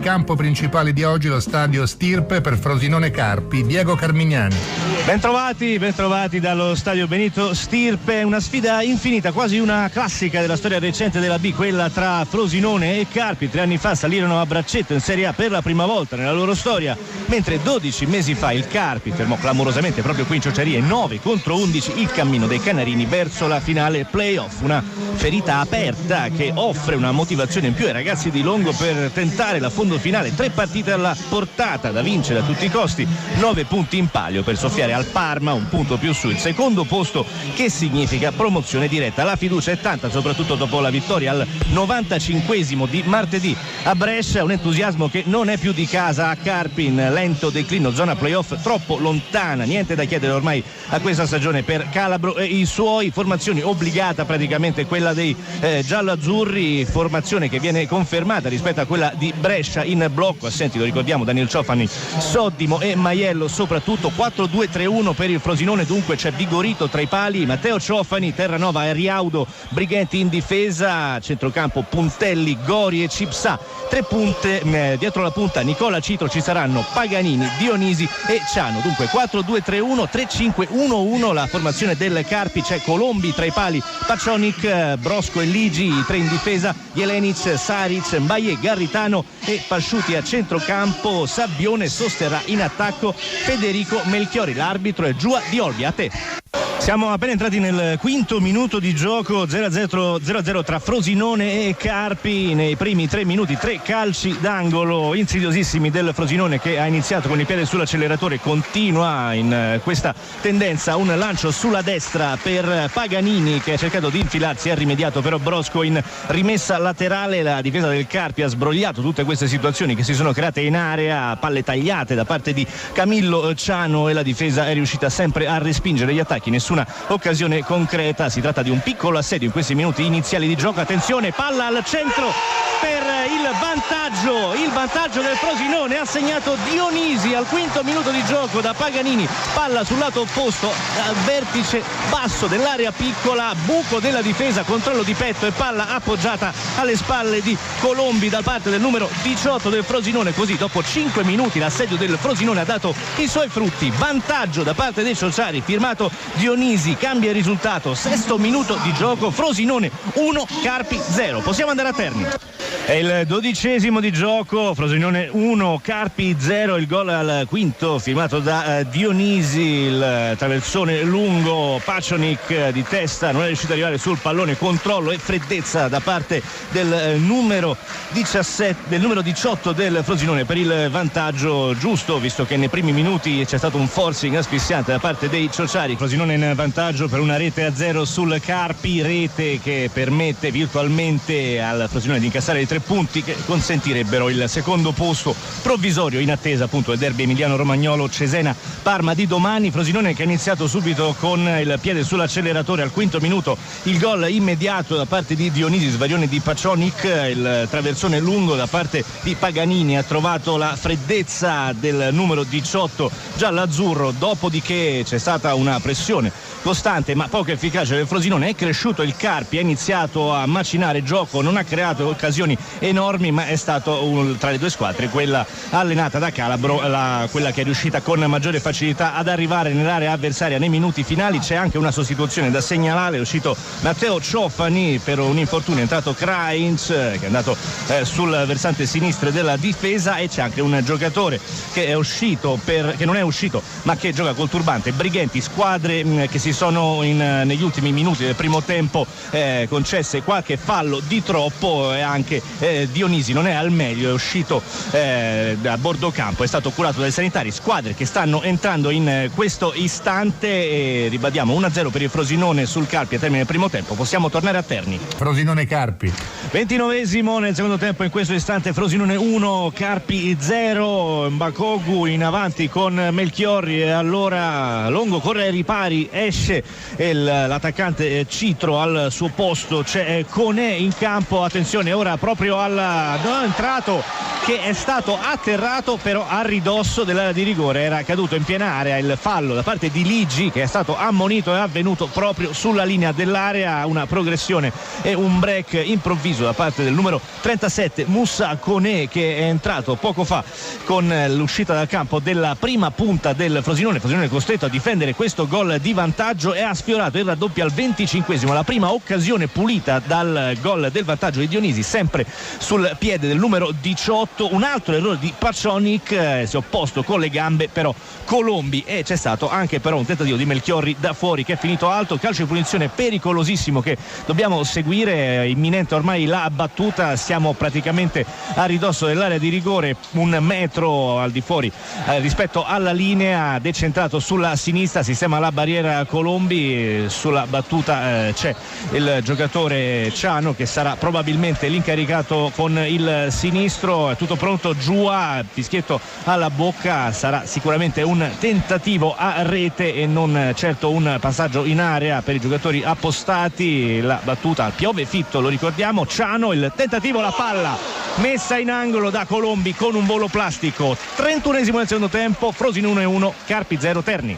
campo principale di oggi, lo stadio Stirpe per Frosinone Carpi. Diego Carmignani. Bentrovati dallo stadio Benito Stirpe. Una sfida infinita, quasi una classica della storia recente della B, quella tra Frosinone e Carpi. 3 anni fa salirono a braccetto in Serie A per la prima volta nella loro storia, mentre 12 mesi fa il Carpi fermò clamorosamente proprio qui in Ciociarie 9-11 il cammino dei Canarini verso la finale playoff. Una ferita aperta che offre una motivazione in più ai ragazzi di Longo per tentare la fondo finale. 3 partite alla portata da vincere a tutti i costi, 9 punti in palio per soffiare al Parma, un punto più su il secondo posto, che significa promozione diretta. La fiducia è tanta, soprattutto dopo la vittoria al 95esimo di martedì a Brescia, un entusiasmo che non è più di casa a Carpi, in lento declino, zona playoff troppo lontana. Niente da chiedere ormai a questa stagione per Calabro e i suoi. Formazione obbligata praticamente quella dei gialloazzurri, formazione che viene confermata rispetto a quella di Brescia in blocco. Assenti, lo ricordiamo, Daniel Ciofani, Soddimo e Maiello soprattutto. 4-2-3-1 per il Frosinone, dunque c'è Vigorito tra i pali, Matteo Ciofani, Terranova e Riaudo, Brighenti in difesa, centrocampo Puntelli, Gori e Cipsà. 3 punte dietro la punta Nicola Citro, ci saranno Paganini, Dionisi e Ciano. Dunque 4-2-3-1, 3-5-1-1 la formazione del Carpi. C'è Colombi tra i pali, Pacionic, Brosco e Ligi, i 3 in difesa, Jelenic, Saric, Mbaye, Garritano e Pasciuti a centrocampo. Sabbione sosterrà in attacco Federico Melchiori. L'arbitro è Giua Di Olbia. A te. Siamo appena entrati nel quinto minuto di gioco, 0-0 tra Frosinone e Carpi. Nei primi 3 minuti 3 calci d'angolo insidiosissimi del Frosinone, che ha iniziato con il piede sull'acceleratore, continua in questa tendenza. Un lancio sulla destra per Paganini che ha cercato di infilarsi, ha rimediato però Brosco in rimessa laterale. La difesa del Carpi ha sbrogliato tutte queste situazioni che si sono create in area, palle tagliate da parte di Camillo Ciano, e la difesa è riuscita sempre a respingere gli attacchi. Nessuna occasione concreta, si tratta di un piccolo assedio in questi minuti iniziali di gioco. Attenzione, palla al centro per il vantaggio del Frosinone. Ha segnato Dionisi al quinto minuto di gioco da Paganini, palla sul lato opposto, al vertice basso dell'area piccola, buco della difesa, controllo di petto e palla appoggiata alle spalle di Colombi da parte del numero 18 del Frosinone. Così dopo 5 minuti l'assedio del Frosinone ha dato i suoi frutti, vantaggio da parte dei sociari, firmato Dionisi, cambia il risultato, 6° minuto di gioco, Frosinone 1 Carpi 0. Possiamo andare a Terni. È il 12° di gioco, Frosinone 1 Carpi 0. Il gol al quinto firmato da Dionisi, il traversone lungo, Pacionic di testa non è riuscito ad arrivare sul pallone, controllo e freddezza da parte del numero 18 del Frosinone per il vantaggio giusto, visto che nei primi minuti c'è stato un forcing asfissiante da parte dei ciociari. Frosinone in vantaggio per una rete a 0 sul Carpi, rete che permette virtualmente al Frosinone di incassare i 3 punti che consentirebbero il secondo posto provvisorio in attesa appunto del derby emiliano-romagnolo Cesena-Parma di domani. Frosinone che ha iniziato subito con il piede sull'acceleratore. Al quinto minuto il gol immediato da parte di Dionisi, svarione di Pacionic, il traversone lungo da parte di Paganini ha trovato la freddezza del numero 18 giallo-azzurro, dopodiché c'è stata una pressione costante ma poco efficace del Frosinone. È cresciuto il Carpi, ha iniziato a macinare gioco, non ha creato occasioni enormi, ma è stato tra le due squadre quella allenata da Calabro quella che è riuscita con maggiore facilità ad arrivare nell'area avversaria nei minuti finali. C'è anche una sostituzione da segnalare, è uscito Matteo Ciofani per un infortunio, è entrato Krainz che è andato sul versante sinistro della difesa, e c'è anche un giocatore che è uscito che non è uscito ma che gioca col turbante, Brighenti. Squadre che si sono negli ultimi minuti del primo tempo concesse qualche fallo di troppo, e anche Dionisi non è al meglio, è uscito da bordo campo, è stato curato dai sanitari. Squadre che stanno entrando in questo istante, e ribadiamo 1-0 per il Frosinone sul Carpi a termine del primo tempo. Possiamo tornare a Terni. Frosinone Carpi 29esimo nel secondo tempo, in questo istante Frosinone 1 Carpi 0. Mbakogu in avanti con Melchiorri, e allora Longo corre ai ripari, esce l'attaccante Citro, al suo posto c'è Conè in campo. Attenzione ora proprio al non entrato, che è stato atterrato però a ridosso dell'area di rigore, era caduto in piena area. Il fallo da parte di Ligi, che è stato ammonito, è avvenuto proprio sulla linea dell'area. Una progressione e un break improvviso da parte del numero 37 Moussa Conè, che è entrato poco fa con l'uscita dal campo della prima punta del Frosinone costretto a difendere questo gol di vantaggio, e ha sfiorato il raddoppio al 25esimo, la prima occasione pulita dal gol del vantaggio di Dionisi, sempre sul piede del numero 18. Un altro errore di Paconic, si è opposto con le gambe però Colombi, e c'è stato anche però un tentativo di Melchiorri da fuori che è finito alto. Calcio di punizione pericolosissimo che dobbiamo seguire, imminente ormai la battuta, siamo praticamente a ridosso dell'area di rigore, 1 metro al di fuori rispetto alla linea, decentrato sulla sinistra, sistema la barriera Colombi. Sulla battuta c'è il giocatore Ciano, che sarà probabilmente l'incaricato con il sinistro. È tutto pronto, Giua, fischietto alla bocca, sarà sicuramente un tentativo a rete e non certo un passaggio in area per i giocatori appostati. La battuta piove fitto, lo ricordiamo. Ciano, il tentativo, la palla messa in angolo da Colombi con un volo plastico. 31esimo nel secondo tempo, Frosinone 1 Carpi 0 Terni.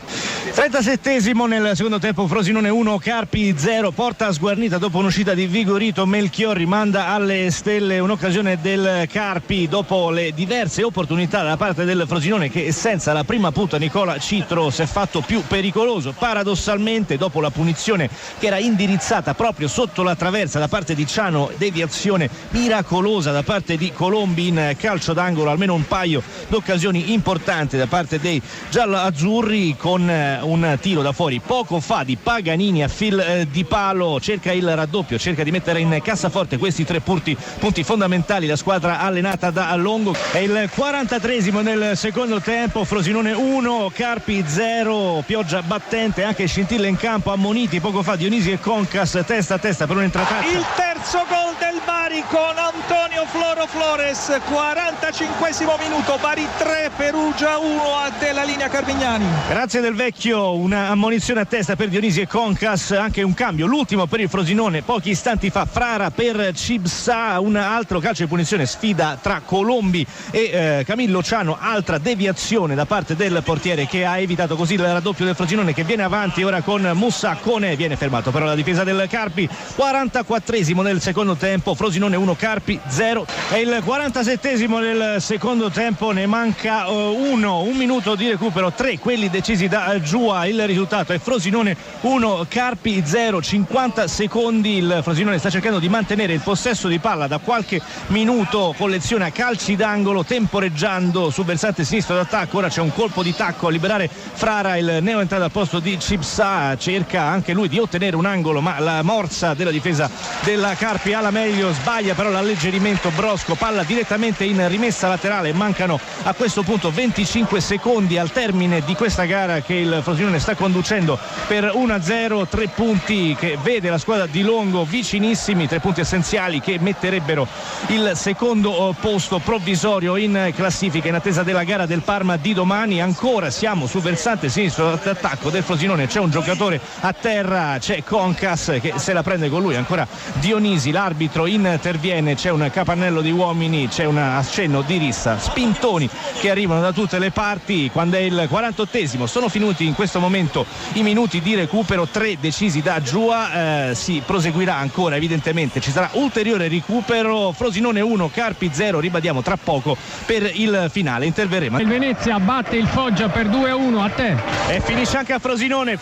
37esimo nel secondo tempo, Frosinone 1 Carpi 0. Porta sguarnita dopo un'uscita di Vigorito, Melchiorri manda alle stelle un'occasione del Carpi dopo le diverse opportunità da parte del Frosinone, che senza la prima punta Nicola Citro si è fatto più pericoloso. Paradossalmente, dopo la punizione che era indirizzata proprio sotto la traversa da parte di Ciano, deviazione miracolosa da parte di Colombi in calcio d'angolo, almeno un paio d'occasioni importanti da parte dei giallo-azzurri, con un tiro da fuori poco fa di Paganini a fil di palo. Cerca il raddoppio, cerca di mettere in cassaforte questi 3 punti fondamentali la squadra allenata da Longo. È il 43esimo nel secondo tempo, Frosinone 1 Carpi 0. Pioggia battente, anche scintille in campo, ammoniti poco fa Dionisi e Concas testa a testa per un'entrata. Il terzo gol del Bari con Antonio Floro Flores, 45esimo minuto, Bari 3 Perugia 1 della linea Carmignani. Grazie del vecchio, una ammonizione a testa per Dionisi e Concas, anche un cambio, l'ultimo per il Frosinone pochi istanti fa, Frara per Cibsa. Un altro calcio di punizione, sfida tra Colombi e Camillo Ciano, altra deviazione da parte del portiere che ha evitato così il raddoppio del Frosinone, che viene avanti ora con Moussa Conè, viene fermato però la difesa del Carpi. 44esimo nel secondo tempo, Frosinone 1 Carpi 0. È il 47esimo nel secondo tempo, ne manca un minuto di recupero, 3 quelli decisi da Giua. Il risultato è Frosinone 1 Carpi 0. 50 secondi, il Frosinone sta cercando di mantenere il possesso di palla da qualche minuto, colleziona calci d'angolo temporeggiando sul versante sinistro d'attacco. Ora c'è un colpo di tacco a liberare Frara, il neo entrato al posto di Cibsa, cerca anche lui di ottenere un angolo, ma la morsa della difesa della Carpi alla meglio, sbaglia però l'alleggerimento Brosco, palla direttamente in rimessa laterale. Mancano a questo punto 25 secondi al termine di questa gara che il Frosinone sta conducendo per 1-0. 3 punti che vede la squadra di Longo vicinissimi, 3 punti essenziali che metterebbero il secondo posto provvisorio in classifica in attesa della gara del Parma di domani. Ancora siamo sul versante sinistro d'attacco del Frosinone, c'è un giocatore a terra, c'è Concas che se la prende con lui, ancora Dionisi, l'arbitro interviene, c'è un capannello di uomini, c'è un accenno di rissa, spintoni che arrivano da tutte le parti. Quando è il 48esimo, sono finiti in questo momento i minuti di recupero, 3 decisi da Giua. Si proseguirà ancora, evidentemente ci sarà ulteriore recupero. Frosinone 1 Carpi 0, ribadiamo tra poco per il finale interverremo. Il Venezia batte il Foggia per 2-1, a te. E finisce anche a Frosinone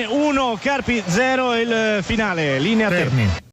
1 Carpi 0 il finale. Linea a te.